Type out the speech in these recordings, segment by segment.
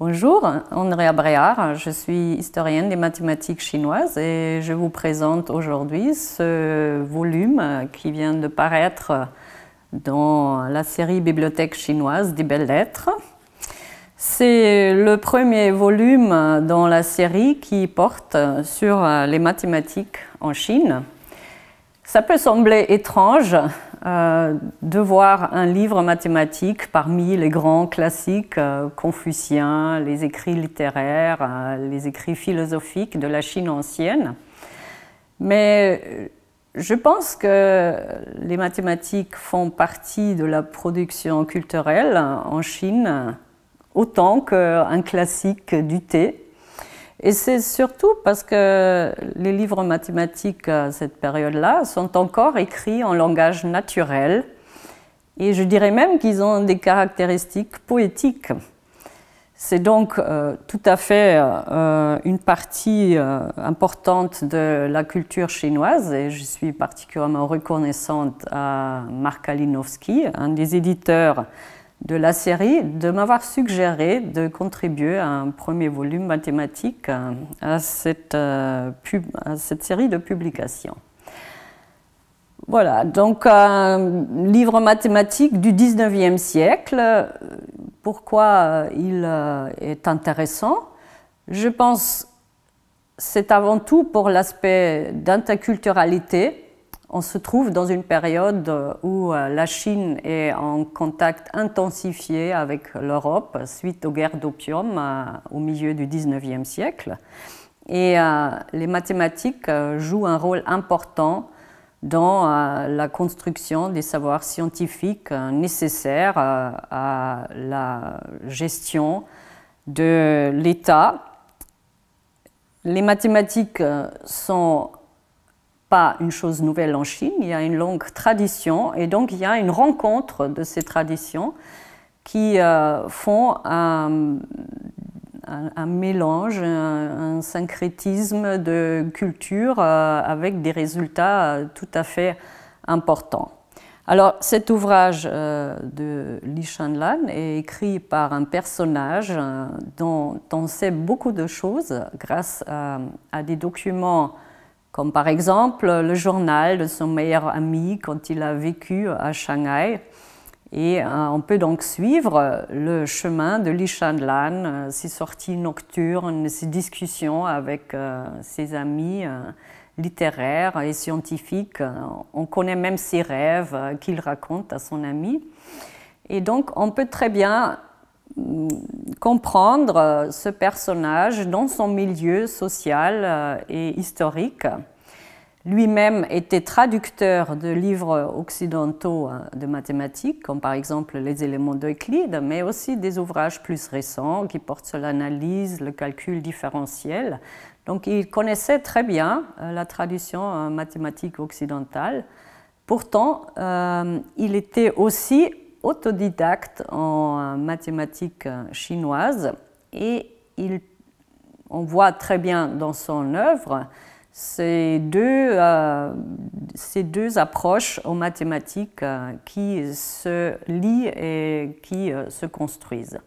Bonjour, Andrea Bréard, je suis historienne des mathématiques chinoises et je vous présente aujourd'hui ce volume qui vient de paraître dans la série Bibliothèque chinoise des belles lettres. C'est le premier volume dans la série qui porte sur les mathématiques en Chine. Ça peut sembler étrange de voir un livre mathématique parmi les grands classiques confuciens, les écrits littéraires, les écrits philosophiques de la Chine ancienne. Mais je pense que les mathématiques font partie de la production culturelle en Chine autant qu'un classique du thé. Et c'est surtout parce que les livres mathématiques à cette période-là sont encore écrits en langage naturel et je dirais même qu'ils ont des caractéristiques poétiques. C'est donc tout à fait une partie importante de la culture chinoise et je suis particulièrement reconnaissante à Marc Kalinowski, un des éditeurs de la série, de m'avoir suggéré de contribuer à un premier volume mathématique à cette série de publications. Voilà, donc un livre mathématique du 19e siècle. Pourquoi il est intéressant? Je pense que c'est avant tout pour l'aspect d'interculturalité. On se trouve dans une période où la Chine est en contact intensifié avec l'Europe suite aux guerres d'opium au milieu du 19e siècle. Et les mathématiques jouent un rôle important dans la construction des savoirs scientifiques nécessaires à la gestion de l'État. Les mathématiques sont pas une chose nouvelle en Chine, il y a une longue tradition et donc il y a une rencontre de ces traditions qui font un mélange, un syncrétisme de culture avec des résultats tout à fait importants. Alors cet ouvrage de Li Shanlan est écrit par un personnage dont on sait beaucoup de choses grâce à des documents comme par exemple le journal de son meilleur ami quand il a vécu à Shanghai. Et on peut donc suivre le chemin de Li Shanlan, ses sorties nocturnes, ses discussions avec ses amis littéraires et scientifiques. On connaît même ses rêves qu'il raconte à son ami. Et donc on peut très bien comprendre ce personnage dans son milieu social et historique. Lui-même était traducteur de livres occidentaux de mathématiques, comme par exemple les éléments d'Euclide, mais aussi des ouvrages plus récents qui portent sur l'analyse, le calcul différentiel. Donc il connaissait très bien la tradition mathématique occidentale. Pourtant, il était aussi autodidacte en mathématiques chinoises et on voit très bien dans son œuvre ces deux approches aux mathématiques qui se lient et qui se construisent.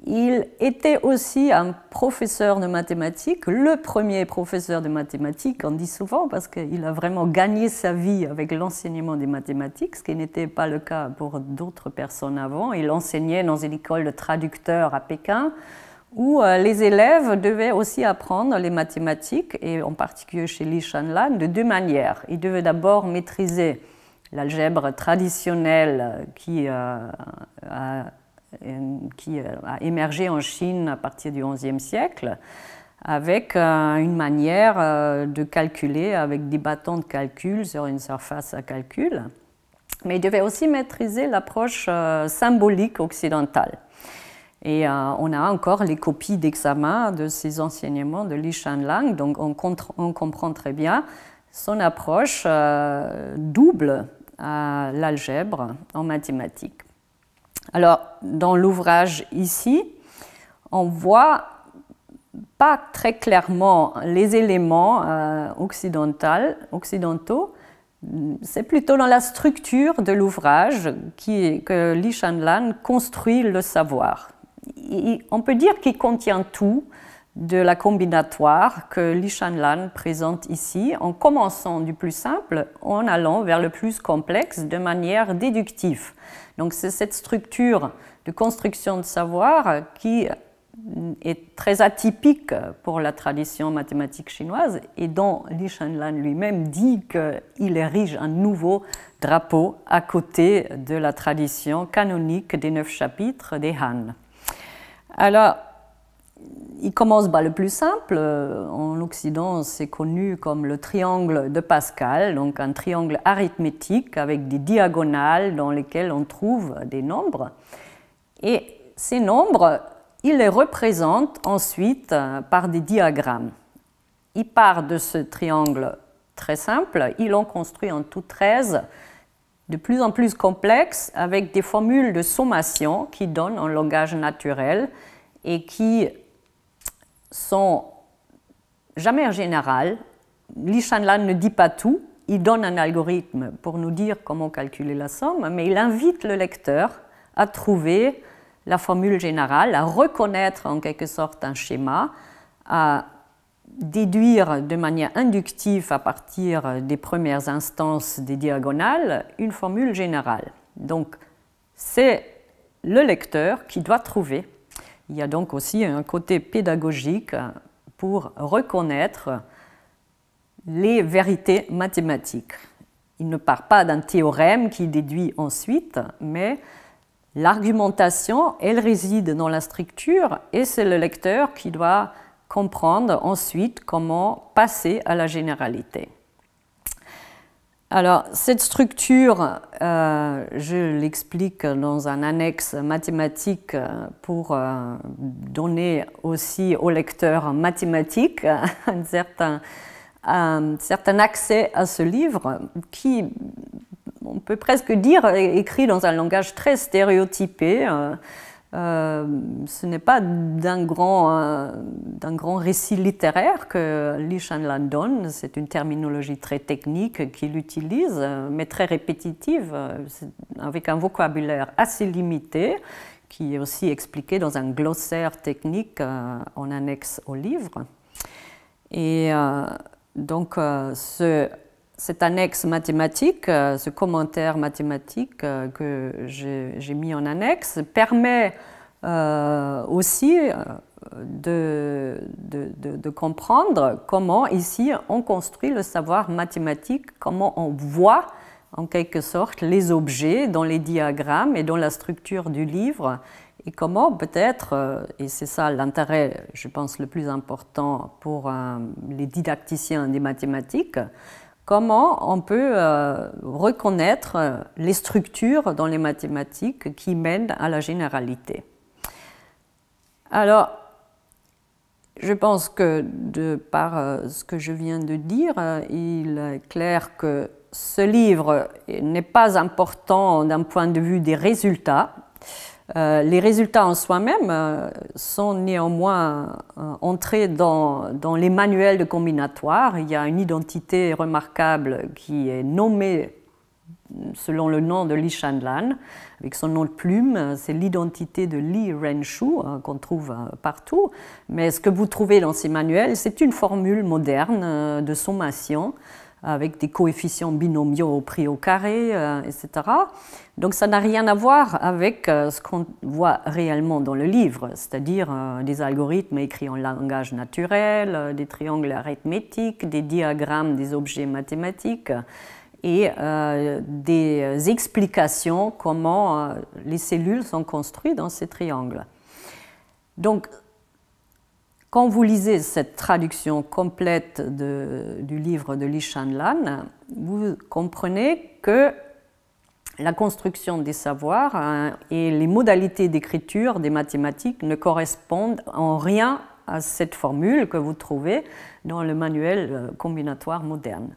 Il était aussi un professeur de mathématiques, le premier professeur de mathématiques, on dit souvent, parce qu'il a vraiment gagné sa vie avec l'enseignement des mathématiques, ce qui n'était pas le cas pour d'autres personnes avant. Il enseignait dans une école de traducteurs à Pékin, où les élèves devaient aussi apprendre les mathématiques, et en particulier chez Li Shanlan, de deux manières. Ils devaient d'abord maîtriser l'algèbre traditionnelle qui a émergé en Chine à partir du XIe siècle, avec une manière de calculer avec des bâtons de calcul sur une surface à calcul. Mais ils devaient aussi maîtriser l'approche symbolique occidentale. Et on a encore les copies d'examen de ces enseignements de Li Shanlan, donc on comprend très bien son approche double à l'algèbre en mathématiques. Alors, dans l'ouvrage ici, on voit pas très clairement les éléments occidentaux. C'est plutôt dans la structure de l'ouvrage que Li Shanlan construit le savoir. on peut dire qu'il contient tout de la combinatoire que Li Shanlan présente ici, en commençant du plus simple, en allant vers le plus complexe de manière déductive. Donc c'est cette structure de construction de savoir qui est très atypique pour la tradition mathématique chinoise et dont Li Shanlan lui-même dit qu'il érige un nouveau drapeau à côté de la tradition canonique des 9 chapitres des Han. Alors, il commence par le plus simple. En Occident, c'est connu comme le triangle de Pascal, donc un triangle arithmétique avec des diagonales dans lesquelles on trouve des nombres. Et ces nombres, il les représente ensuite par des diagrammes. Il part de ce triangle très simple, il en construit en tout 13 de plus en plus complexes avec des formules de sommation qui donnent un langage naturel et qui sont jamais en général. Li Shanlan ne dit pas tout, il donne un algorithme pour nous dire comment calculer la somme, mais il invite le lecteur à trouver la formule générale, à reconnaître en quelque sorte un schéma, à déduire de manière inductive à partir des premières instances des diagonales une formule générale. Donc c'est le lecteur qui doit trouver. Il y a donc aussi un côté pédagogique pour reconnaître les vérités mathématiques. Il ne part pas d'un théorème qui déduit ensuite, mais l'argumentation, elle réside dans la structure et c'est le lecteur qui doit comprendre ensuite comment passer à la généralité. Alors, cette structure, je l'explique dans un annexe mathématique pour donner aussi au lecteur mathématique un certain accès à ce livre qui, on peut presque dire, est écrit dans un langage très stéréotypé. Ce n'est pas d'un grand récit littéraire que Li Shanlan donne, c'est une terminologie très technique qu'il utilise, mais très répétitive, avec un vocabulaire assez limité, qui est aussi expliqué dans un glossaire technique en annexe au livre. Et donc, cette annexe mathématique, ce commentaire mathématique que j'ai mis en annexe, permet aussi de comprendre comment ici on construit le savoir mathématique, comment on voit en quelque sorte les objets dans les diagrammes et dans la structure du livre, et comment peut-être, et c'est ça l'intérêt, je pense, le plus important pour les didacticiens des mathématiques, comment on peut reconnaître les structures dans les mathématiques qui mènent à la généralité. Alors, je pense que par ce que je viens de dire, il est clair que ce livre n'est pas important d'un point de vue des résultats. Les résultats en soi-même sont néanmoins entrés dans les manuels de combinatoire. Il y a une identité remarquable qui est nommée selon le nom de Li Shanlan, avec son nom de plume. C'est l'identité de Li Renshu qu'on trouve partout. Mais ce que vous trouvez dans ces manuels, c'est une formule moderne de sommation avec des coefficients binomiaux pris au carré, etc. Donc ça n'a rien à voir avec ce qu'on voit réellement dans le livre, c'est-à-dire des algorithmes écrits en langage naturel, des triangles arithmétiques, des diagrammes des objets mathématiques et des explications comment les cellules sont construites dans ces triangles. Donc, quand vous lisez cette traduction complète du livre de Li Shanlan, vous comprenez que la construction des savoirs et les modalités d'écriture des mathématiques ne correspondent en rien à cette formule que vous trouvez dans le manuel combinatoire moderne.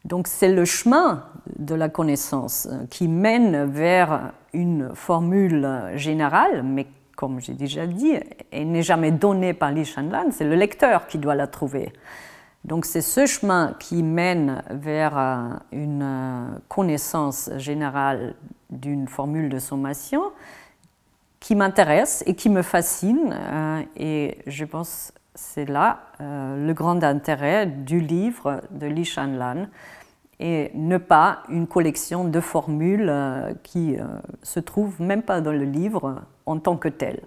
Donc c'est le chemin de la connaissance qui mène vers une formule générale, mais comme j'ai déjà dit, elle n'est jamais donnée par Li Shanlan, c'est le lecteur qui doit la trouver. Donc c'est ce chemin qui mène vers une connaissance générale d'une formule de sommation qui m'intéresse et qui me fascine. Et je pense que c'est là le grand intérêt du livre de Li Shanlan, et ne pas une collection de formules qui se trouvent même pas dans le livre en tant que telles.